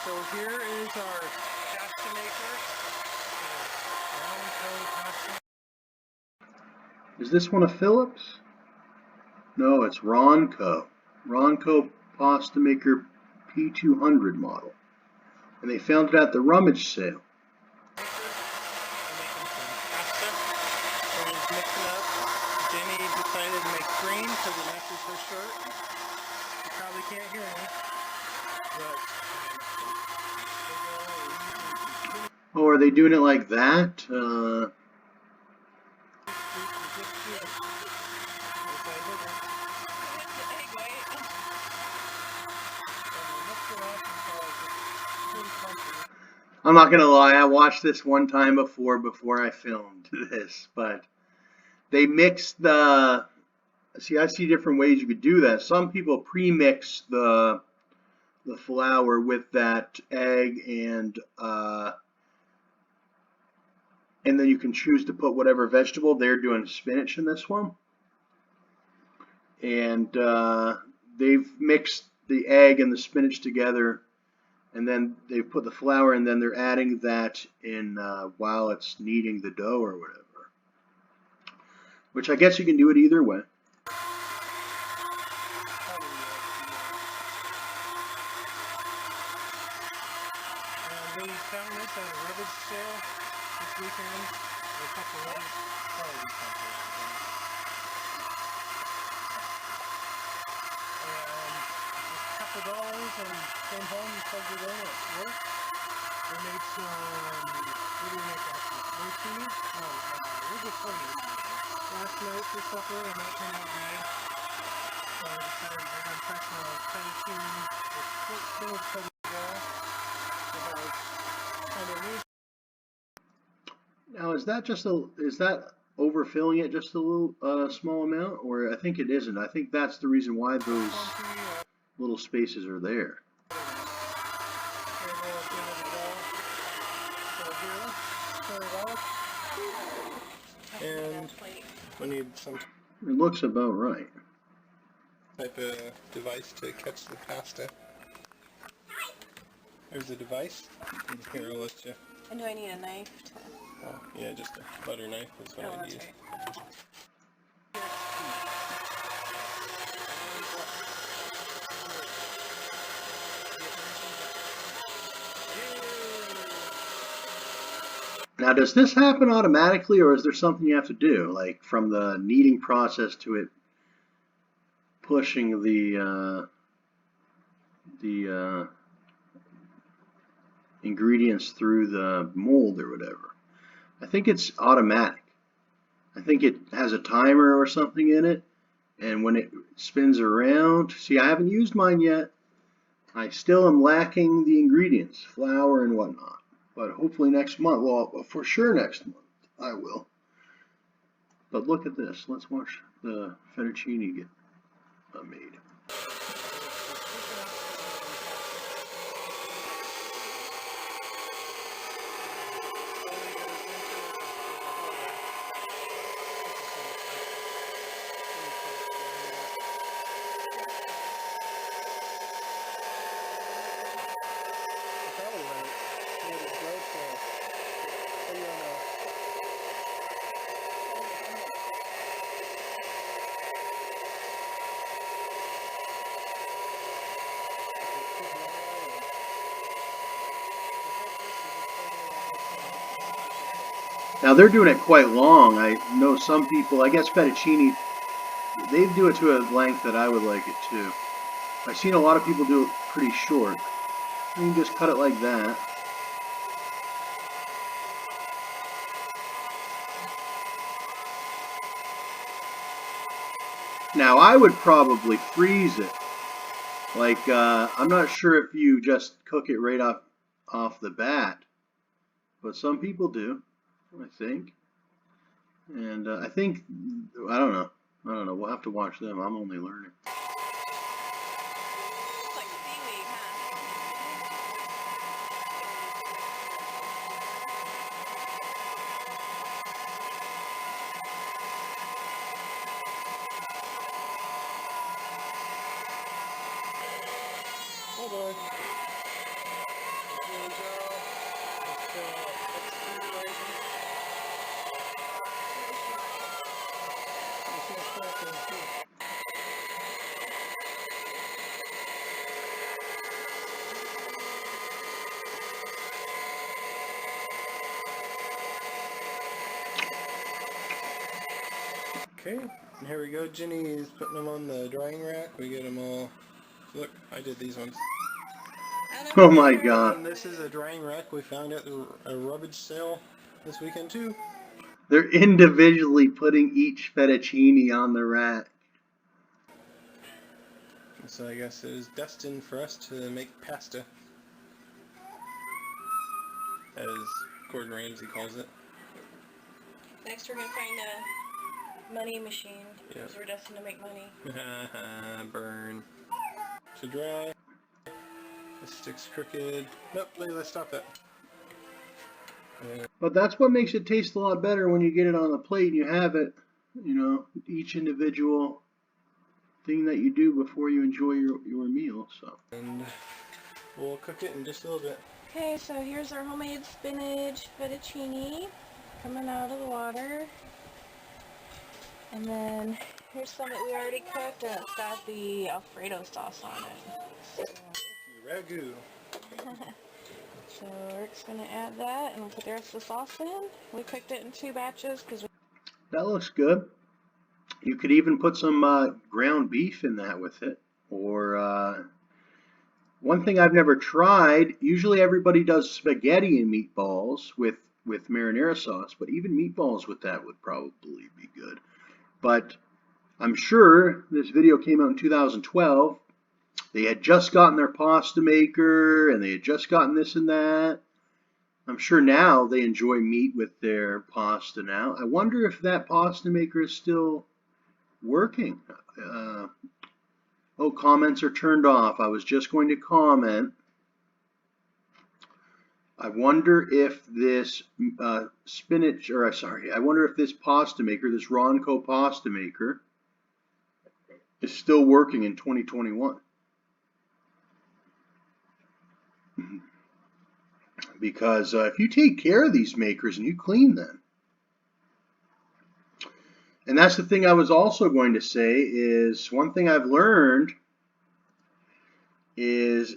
So here is our pasta maker. Is this one a Phillips? No, it's Ronco. Ronco Pasta Maker P200 model. And they found it at the rummage sale. Jenny decided to make green because it matches her shirt. You probably can't hear me. Oh, are they doing it like that? I'm not gonna lie, I watched this one time before I filmed this, but they mix the. See, I see different ways you could do that. Some people pre-mix the flour with that egg and then you can choose to put whatever vegetable. They're doing spinach in this one, and they've mixed the egg and the spinach together, and then they put the flour, and then they're adding that in while it's kneading the dough or whatever. Which I guess you can do it either way. We found this at a rummage sale this weekend. A couple of $2 and came home and plugged it in at work. We made some, what did we make last night? Rotini? No, we just funny. Last night for supper, and that turned out good. So I decided we're going to try some fettuccine with spinach cutting well. Now, is that overfilling it just a little small amount, or I think it isn't. I think that's the reason why those little spaces are there. And we need some. It looks about right. Type of device to catch the pasta. There's the device. Here, I'll let you. And do I need a knife to... Oh, yeah, just a butter knife is what I use. Right. Now, does this happen automatically, or is there something you have to do, like from the kneading process to it pushing the ingredients through the mold or whatever? I think it's automatic. I think it has a timer or something in it, and when it spins around, see, I haven't used mine yet. I still am lacking the ingredients, flour and whatnot. But hopefully next month, well, for sure next month, I will. But look at this. Let's watch the fettuccine get made. Now they're doing it quite long. I know some people, I guess fettuccine, they do it to a length that I would like it too. I've seen a lot of people do it pretty short. You can just cut it like that. Now I would probably freeze it. Like, I'm not sure if you just cook it right off the bat, but some people do, I think. And I think, I don't know. We'll have to watch them. I'm only learning. Oh boy. Okay, and here we go. Jenny is putting them on the drying rack. We get them all. Look, I did these ones. Oh my God. And this is a drying rack we found at a rubbage sale this weekend too. They're individually putting each fettuccine on the rack. So I guess it is destined for us to make pasta, as Gordon Ramsay calls it. Next we're going to find a money machine, because we're destined to make money. Burn. To dry. The stick's crooked. Nope, let's stop that. But that's what makes it taste a lot better when you get it on the plate and you have it, you know, each individual thing that you do before you enjoy your meal. So. And we'll cook it in just a little bit. Okay, so here's our homemade spinach fettuccine coming out of the water. And then here's some that we already cooked, and it's got the Alfredo sauce on it. Ragu. So we're just going to add that and put the rest of the sauce in. We cooked it in 2 batches because That looks good. You could even put some ground beef in that with it. Or one thing I've never tried, usually everybody does spaghetti and meatballs with marinara sauce, but even meatballs with that would probably be good. But I'm sure this video came out in 2012. They had just gotten their pasta maker and they had just gotten this and that. I'm sure now they enjoy meat with their pasta now. I wonder if that pasta maker is still working. Oh, comments are turned off. I was just going to comment. I wonder if this I wonder if this pasta maker, this Ronco pasta maker, is still working in 2021. Because if you take care of these makers and you clean them, and that's the thing I was also going to say is one thing I've learned is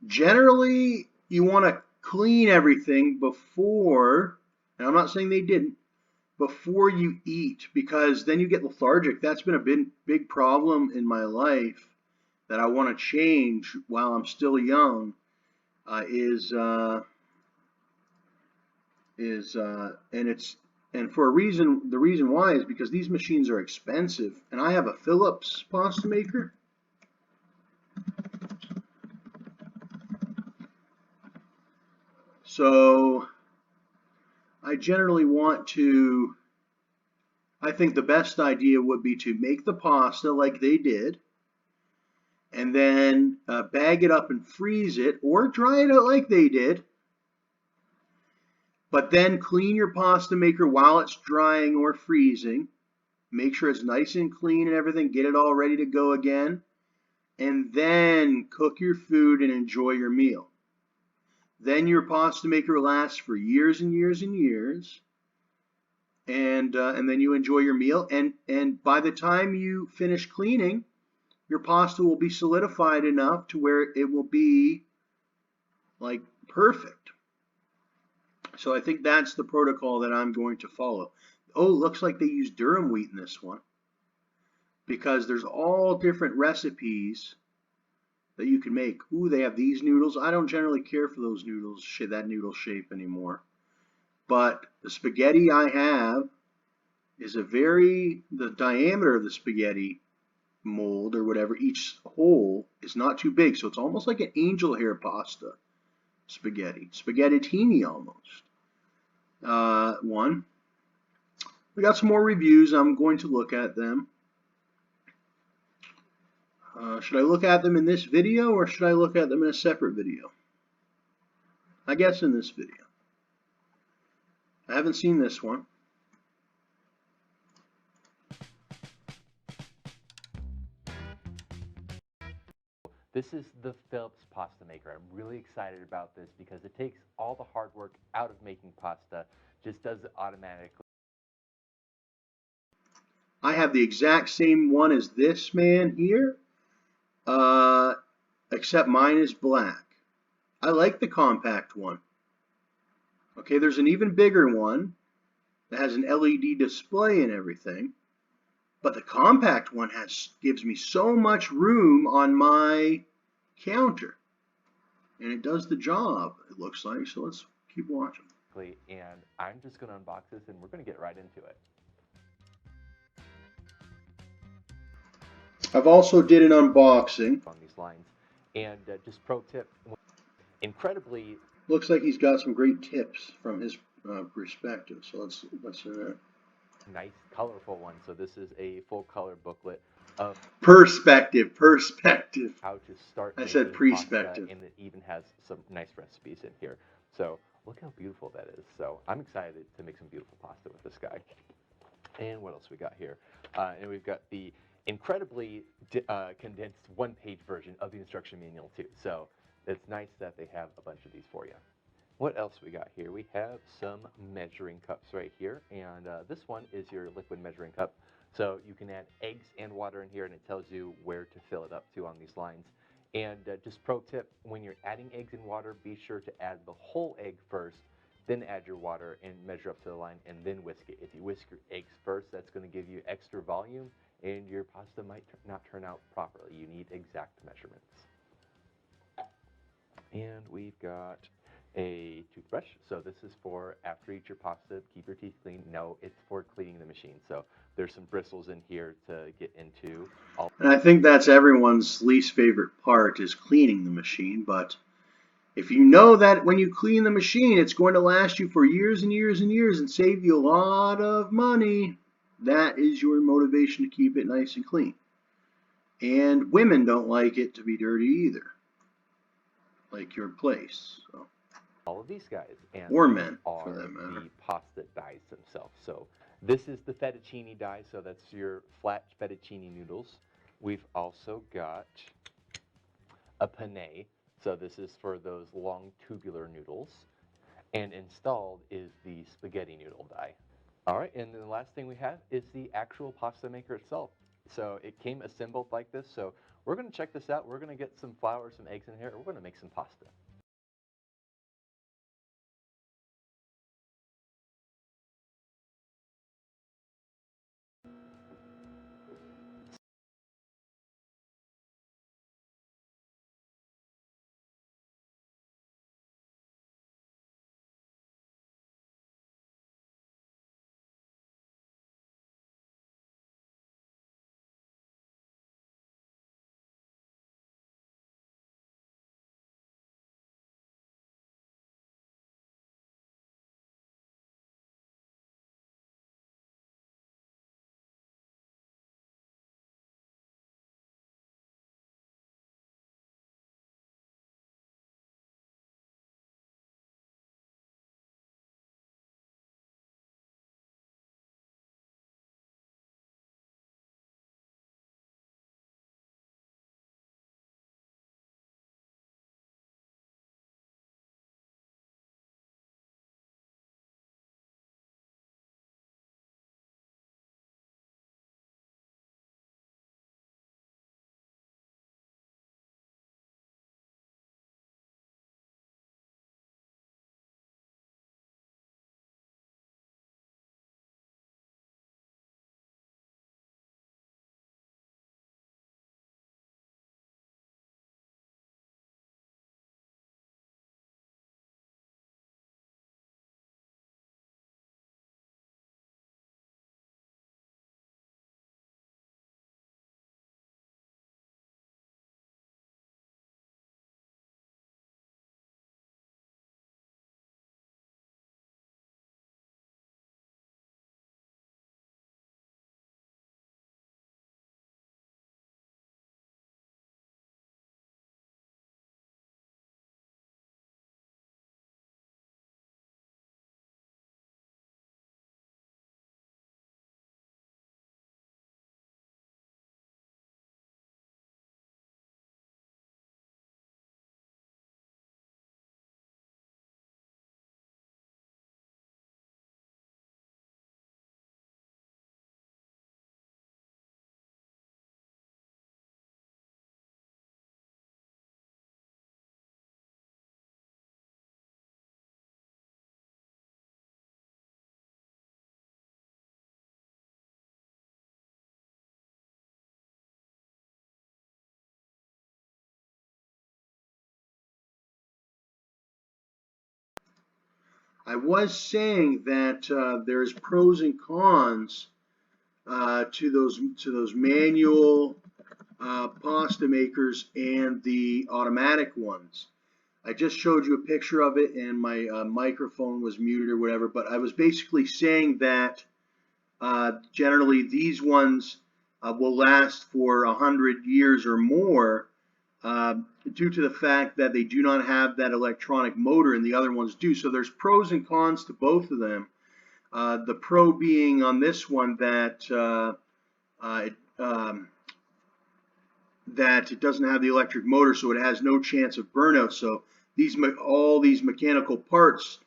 generally you want to clean everything before, and I'm not saying they didn't, before you eat, because then you get lethargic. That's been a big problem in my life that I want to change while I'm still young. And for a reason, the reason why is because these machines are expensive, and I have a Philips pasta maker. So I generally want to, I think the best idea would be to make the pasta like they did, and then bag it up and freeze it, or dry it out like they did. But then clean your pasta maker while it's drying or freezing. Make sure it's nice and clean and everything. Get it all ready to go again. And then cook your food and enjoy your meal. Then your pasta maker lasts for years and years and years. And then you enjoy your meal. And by the time you finish cleaning, your pasta will be solidified enough to where it will be like perfect. So I think that's the protocol that I'm going to follow. Oh, looks like they use durum wheat in this one, because there's all different recipes that you can make. Ooh, they have these noodles. I don't generally care for those noodles, that noodle shape anymore. But the spaghetti I have is the diameter of the spaghetti mold or whatever, each hole is not too big. So it's almost like an angel hair pasta spaghetti. Spaghettini almost. One. We got some more reviews. I'm going to look at them. Should I look at them in this video or should I look at them in a separate video? I guess in this video. I haven't seen this one. This is the Philips pasta maker. I'm really excited about this because it takes all the hard work out of making pasta, just does it automatically. I have the exact same one as this man here, except mine is black. I like the compact one. Okay, there's an even bigger one, that has an LED display and everything. But the compact one gives me so much room on my counter. And it does the job, it looks like. So let's keep watching. And I'm just going to unbox this and we're going to get right into it. I've also did an unboxing. On these lines. And just pro tip, incredibly. Looks like he's got some great tips from his perspective. So let's nice, colorful one. So this is a full color booklet of perspective. How to start. I said perspective. And it even has some nice recipes in here. So look how beautiful that is. So I'm excited to make some beautiful pasta with this guy. And what else we got here? And we've got the incredibly condensed one-page version of the instruction manual too. So it's nice that they have a bunch of these for you. What else we got here? We have some measuring cups right here, and this one is your liquid measuring cup. So you can add eggs and water in here, and it tells you where to fill it up to on these lines. And just pro tip, when you're adding eggs and water, be sure to add the whole egg first, then add your water and measure up to the line, and then whisk it. If you whisk your eggs first, that's going to give you extra volume, and your pasta might not turn out properly. You need exact measurements. And we've got a toothbrush. So this is for after you eat your pasta, keep your teeth clean. No, it's for cleaning the machine. So there's some bristles in here to get into. And I think that's everyone's least favorite part is cleaning the machine. But if you know that when you clean the machine, it's going to last you for years and years and years and save you a lot of money, that is your motivation to keep it nice and clean. And women don't like it to be dirty either, like your place. So. All of these guys, and or men, are for that matter. The pasta dies themselves. So this is the fettuccine die, so that's your flat fettuccine noodles. We've also got a penne, so this is for those long tubular noodles. And installed is the spaghetti noodle die. All right, and then the last thing we have is the actual pasta maker itself. So it came assembled like this, so we're going to check this out. We're going to get some flour, some eggs in here, and we're going to make some pasta. I was saying that there's pros and cons to those manual pasta makers and the automatic ones. I just showed you a picture of it, and my microphone was muted or whatever. But I was basically saying that generally these ones will last for 100 years or more, due to the fact that they do not have that electronic motor and the other ones do. So there's pros and cons to both of them. The pro being on this one that that it doesn't have the electric motor, so it has no chance of burnout. So all these mechanical parts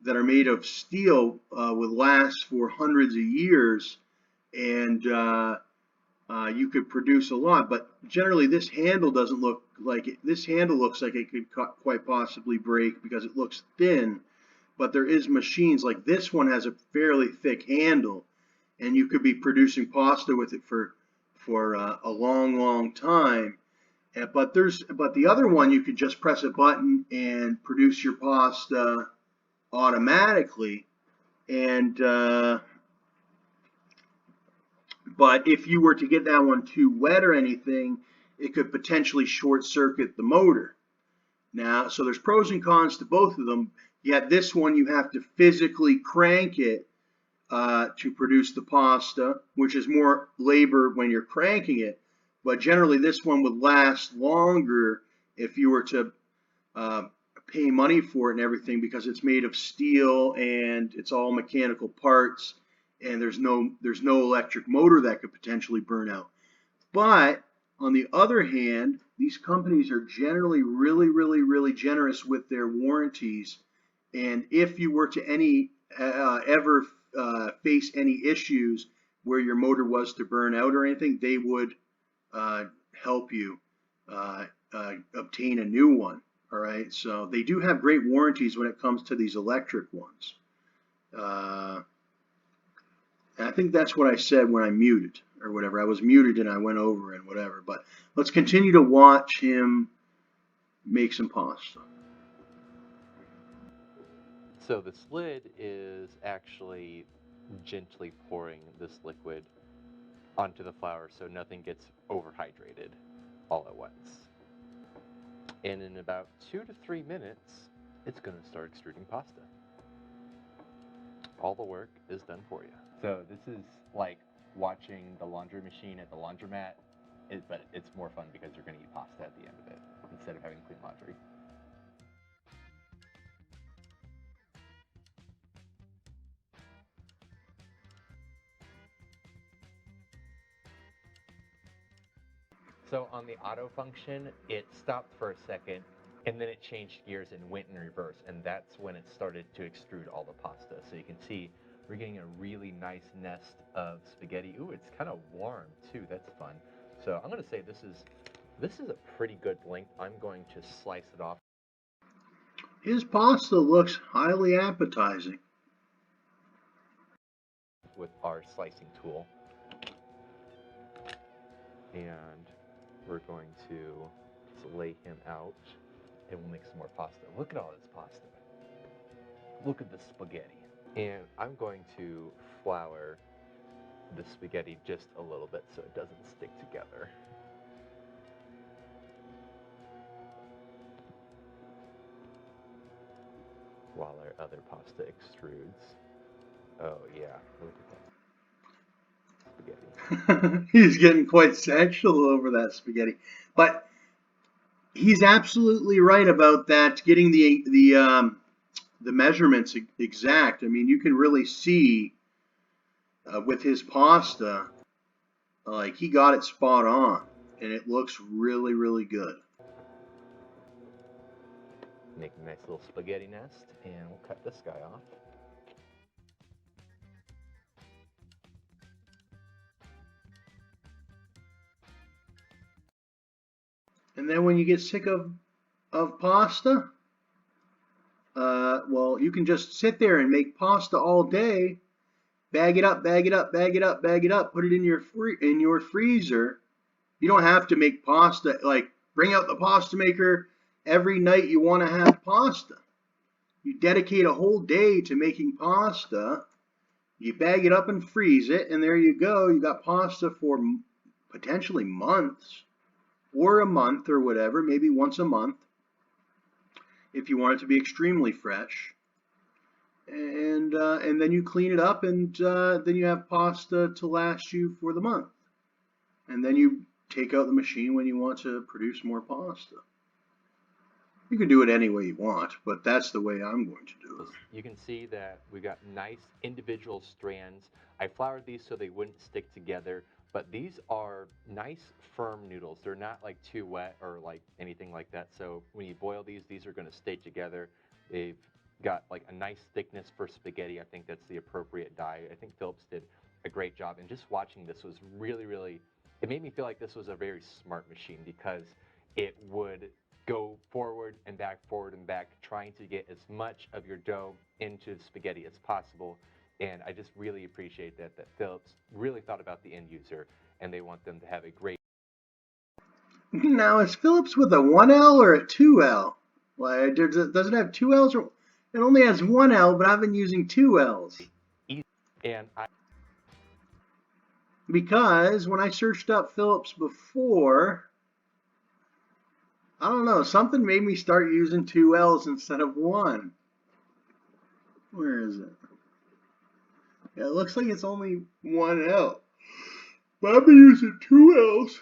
that are made of steel would last for hundreds of years, and you could produce a lot. But generally, this handle doesn't look like it. This handle looks like it could quite possibly break because it looks thin. But there is machines like this one has a fairly thick handle, and you could be producing pasta with it for a long time. But the other one, you could just press a button and produce your pasta automatically. And but if you were to get that one too wet or anything, it could potentially short circuit the motor. Now, so there's pros and cons to both of them. Yet this one, you have to physically crank it to produce the pasta, which is more labor when you're cranking it. But generally, this one would last longer if you were to pay money for it and everything, because it's made of steel and it's all mechanical parts, and there's no electric motor that could potentially burn out. But on the other hand, these companies are generally really generous with their warranties, and if you were to ever face any issues where your motor was to burn out or anything, they would help you obtain a new one. All right, so they do have great warranties when it comes to these electric ones. And I think that's what I said when I muted or whatever. I was muted and I went over and whatever. But let's continue to watch him make some pasta. So the lid is actually gently pouring this liquid onto the flour so nothing gets overhydrated all at once. And in about 2 to 3 minutes, it's going to start extruding pasta. All the work is done for you. So this is like watching the laundry machine at the laundromat, but it's more fun because you're going to eat pasta at the end of it instead of having clean laundry. So on the auto function, it stopped for a second, and then it changed gears and went in reverse, and that's when it started to extrude all the pasta. So you can see we're getting a really nice nest of spaghetti. Ooh, it's kind of warm too. That's fun. So I'm going to say this is a pretty good length. I'm going to slice it off. His pasta looks highly appetizing With our slicing tool. And we're going to lay him out, and we'll make some more pasta. Look at all this pasta. Look at the spaghetti. And I'm going to flour the spaghetti just a little bit so it doesn't stick together. While our other pasta extrudes. Oh yeah, look at that. Spaghetti. He's getting quite sexual over that spaghetti. But he's absolutely right about that, getting the measurements exact. I mean, you can really see with his pasta, like he got it spot on, and it looks really good. Make a nice little spaghetti nest, and we'll cut this guy off. And then when you get sick of pasta, well, you can just sit there and make pasta all day. Bag it up, bag it up, bag it up, bag it up. Put it in your freezer. You don't have to make pasta, like bring out the pasta maker every night you want to have pasta. You dedicate a whole day to making pasta. You bag it up and freeze it, and there you go. You got pasta for potentially months, or a month or whatever, maybe once a month, if you want it to be extremely fresh. And then you clean it up, and then you have pasta to last you for the month. And then you take out the machine when you want to produce more pasta. You can do it any way you want, but that's the way I'm going to do it. You can see that we've got nice individual strands. I floured these so they wouldn't stick together, but these are nice firm noodles. They're not like too wet or like anything like that. So when you boil these are going to stay together. They've got like a nice thickness for spaghetti. I think that's the appropriate dye. I think Phillips did a great job. And just watching this was really, really, it made me feel like this was a very smart machine because it would go forward and back, trying to get as much of your dough into the spaghetti as possible. And I just really appreciate that Phillips really thought about the end user, and they want them to have a great. Now, is Phillips with a 1L or a 2L? Like, does it have 2 L's? Or it only has 1L, but I've been using 2 L's. And Because when I searched up Phillips before, I don't know, something made me start using 2 L's instead of 1. Where is it? Yeah, it looks like it's only 1 L. But I've been using 2 L's.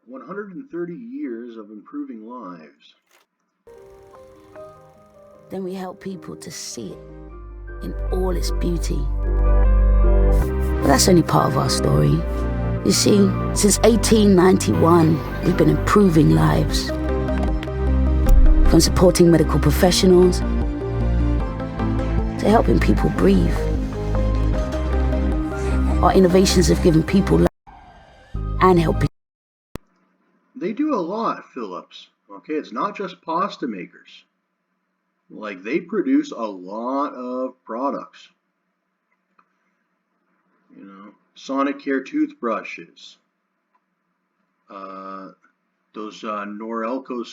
130 years of improving lives. Then we help people to see it in all its beauty. But that's only part of our story. You see, since 1891, we've been improving lives. From supporting medical professionals to helping people breathe. Our innovations have given people life and helping. They do a lot, Phillips. Okay, it's not just pasta makers. Like, they produce a lot of products. You know, Sonicare toothbrushes. Those Norelco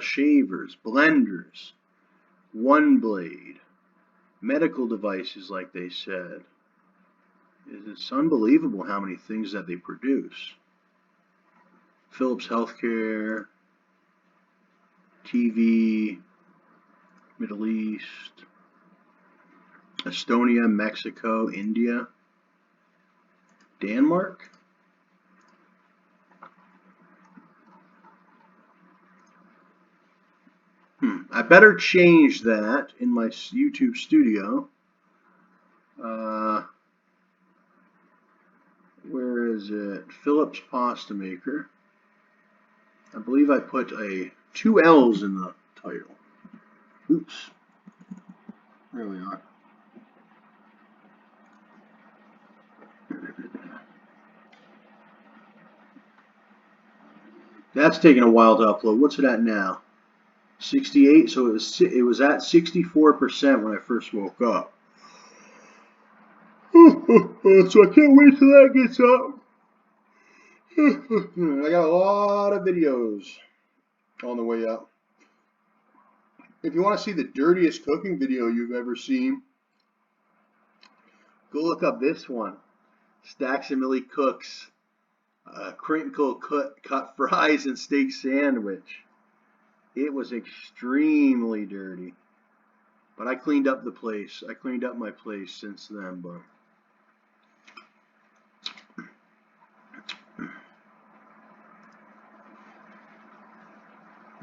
shavers, blenders, One Blade, medical devices, like they said. It's unbelievable how many things that they produce. Philips Healthcare, TV, Middle East, Estonia, Mexico, India, Denmark. I better change that in my YouTube studio. Where is it? Philips Pasta Maker. I believe I put 2 L's in the title. Oops. There we are. That's taking a while to upload. What's it at now? 68. So it was at 64% when I first woke up. So I can't wait till that gets up. I got a lot of videos on the way up. If you want to see the dirtiest cooking video you've ever seen, go look up this one. StacksAMilli cooks crinkle cut fries and steak sandwich. It was extremely dirty, but I cleaned up the place. I cleaned up my place since then, but.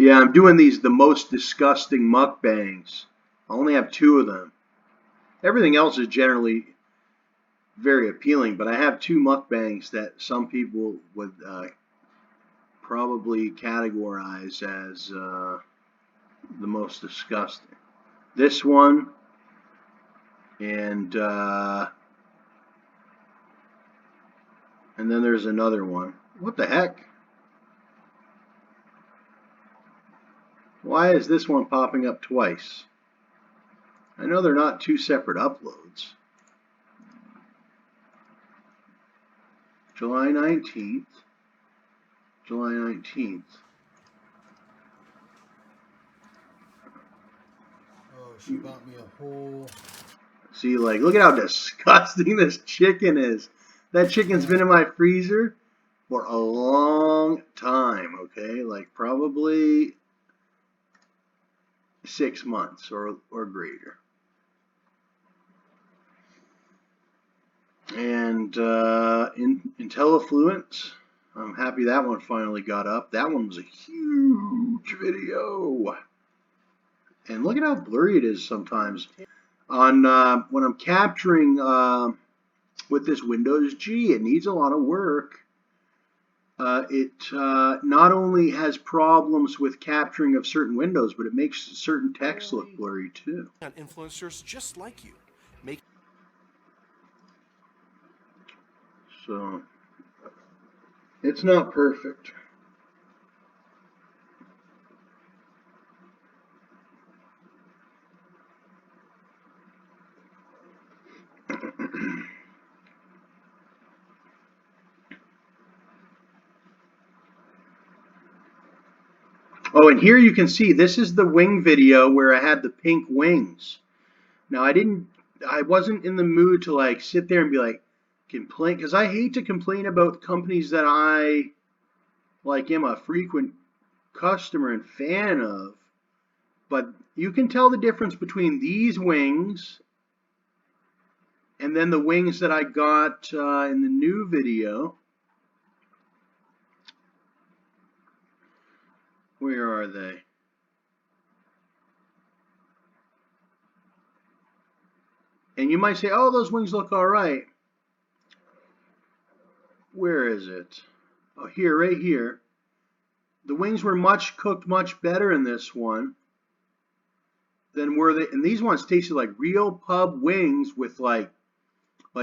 Yeah, I'm doing the most disgusting mukbangs. I only have 2 of them. Everything else is generally very appealing, but I have 2 mukbangs that some people would probably categorize as the most disgusting. This one, and then there's another one. What the heck? Why is this one popping up twice? I know they're not 2 separate uploads. July 19th. July 19th. Oh, she bought me a whole... See, like, look at how disgusting this chicken is. That chicken's been in my freezer for a long time, okay? Like, probably 6 months or greater. And IntelliFluent, I'm happy that one finally got up. That one was a huge video. And look at how blurry it is sometimes. On when I'm capturing with this Windows G, it needs a lot of work. It not only has problems with capturing of certain windows, but it makes certain text look blurry too. Influencers just like you. So it's not perfect. Oh, and here you can see, this is the wing video where I had the pink wings. Now I wasn't in the mood to like sit there and be like, complain, because I hate to complain about companies that I like am a frequent customer and fan of, but you can tell the difference between these wings and then the wings that I got in the new video. Where are they? And you might say, oh, those wings look all right. Where is it? Oh, here, right here. The wings were cooked much better in this one than were they. And these ones tasted like real pub wings with like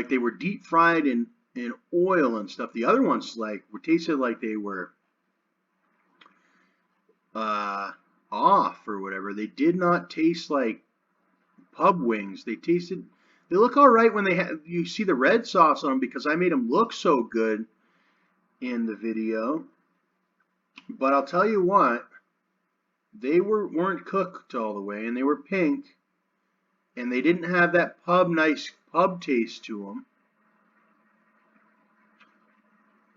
they were deep fried in oil and stuff. The other ones tasted like they were off or whatever. They did not taste like pub wings. They look all right when you see the red sauce on them because I made them look so good in the video. But I'll tell you what, they weren't cooked all the way, and they were pink, and they didn't have that nice pub taste to them.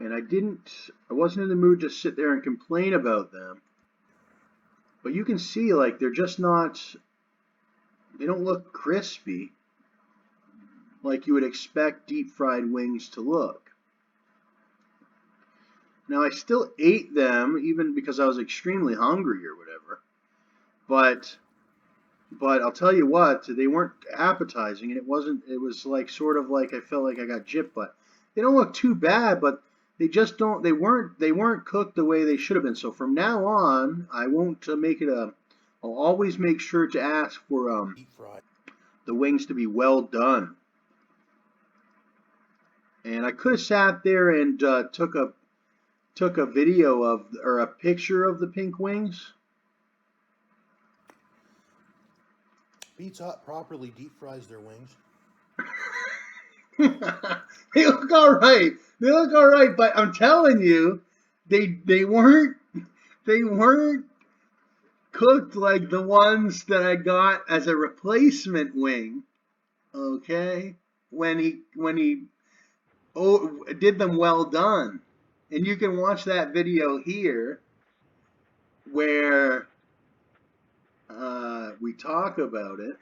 And I wasn't in the mood to sit there and complain about them. But you can see, like, they're just not, they don't look crispy like you would expect deep fried wings to look. Now, I still ate them, even because I was extremely hungry or whatever. But I'll tell you what, they weren't appetizing, and it was like sort of like I felt like I got gypped, but they don't look too bad, but they weren't cooked the way they should have been. So from now on, I won't make it I'll always make sure to ask for the wings to be well done. And I could have sat there and took a video or a picture of the pink wings. Pizza Hut properly deep fries their wings. They look all right. They look all right, but I'm telling you, they weren't cooked like the ones that I got as a replacement wing. Okay, when he did them well done, and you can watch that video here where we talk about it.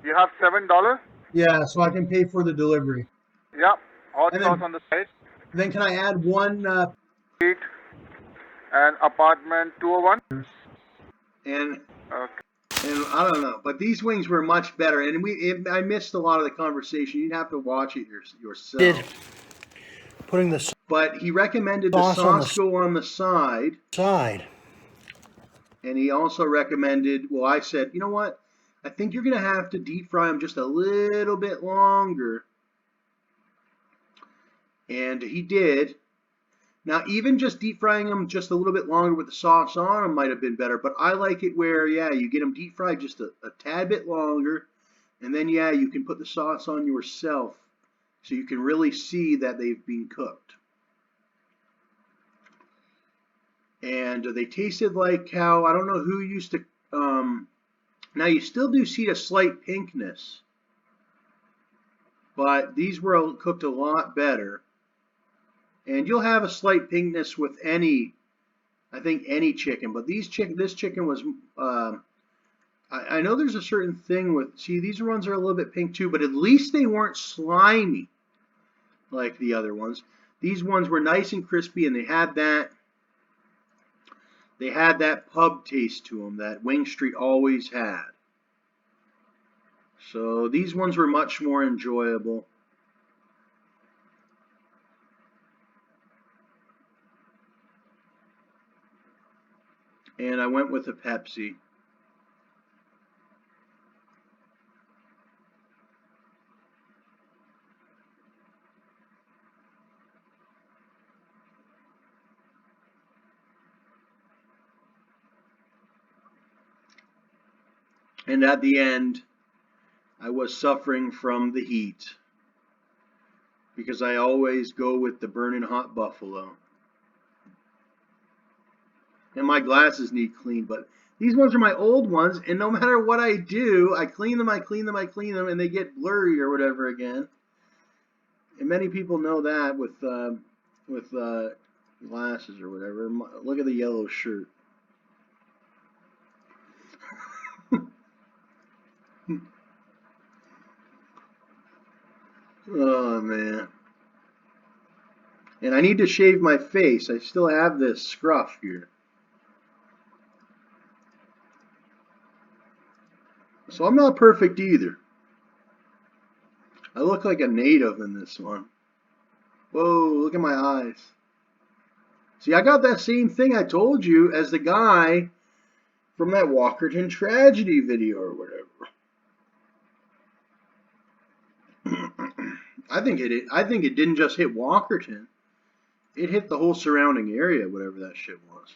You have $7? Yeah, so I can pay for the delivery. Yeah, hot And sauce then- on the side. Then can I add one Street and apartment 201. and Okay. And I don't know, but these wings were much better, and I missed a lot of the conversation. You'd have to watch it yourself. Putting the But he recommended the Sauce on the sauce go on the side, side. and he also recommended, well, I said, you know what? I think you're going to have to deep fry them just a little bit longer. And he did. Now, even just deep frying them just a little bit longer with the sauce on them might have been better, but I like it where, yeah, you get them deep fried just a tad bit longer, And then, yeah, you can put the sauce on yourself so you can really see that they've been cooked. And they tasted like how, I don't know who used to, now you still do see a slight pinkness, but these were cooked a lot better. And you'll have a slight pinkness with any, I think, any chicken, but this chicken was, I know there's a certain thing with, see, these ones are a little bit pink too, but at least they weren't slimy like the other ones. These ones were nice and crispy, and they had that pub taste to them that Wing Street always had. So these ones were much more enjoyable. And I went with a Pepsi. And at the end, I was suffering from the heat because I always go with the burning hot buffalo. And my glasses need cleaned, but these ones are my old ones, and no matter what I do, I clean them, and they get blurry or whatever again. And many people know that with glasses or whatever. Look at the yellow shirt. Oh, man. And I need to shave my face. I still have this scruff here. So I'm not perfect either. I look like a native in this one. Whoa, look at my eyes. See, I got that same thing I told you as the guy from that Walkerton tragedy video or whatever. I think it didn't just hit Walkerton. It hit the whole surrounding area, whatever that shit was.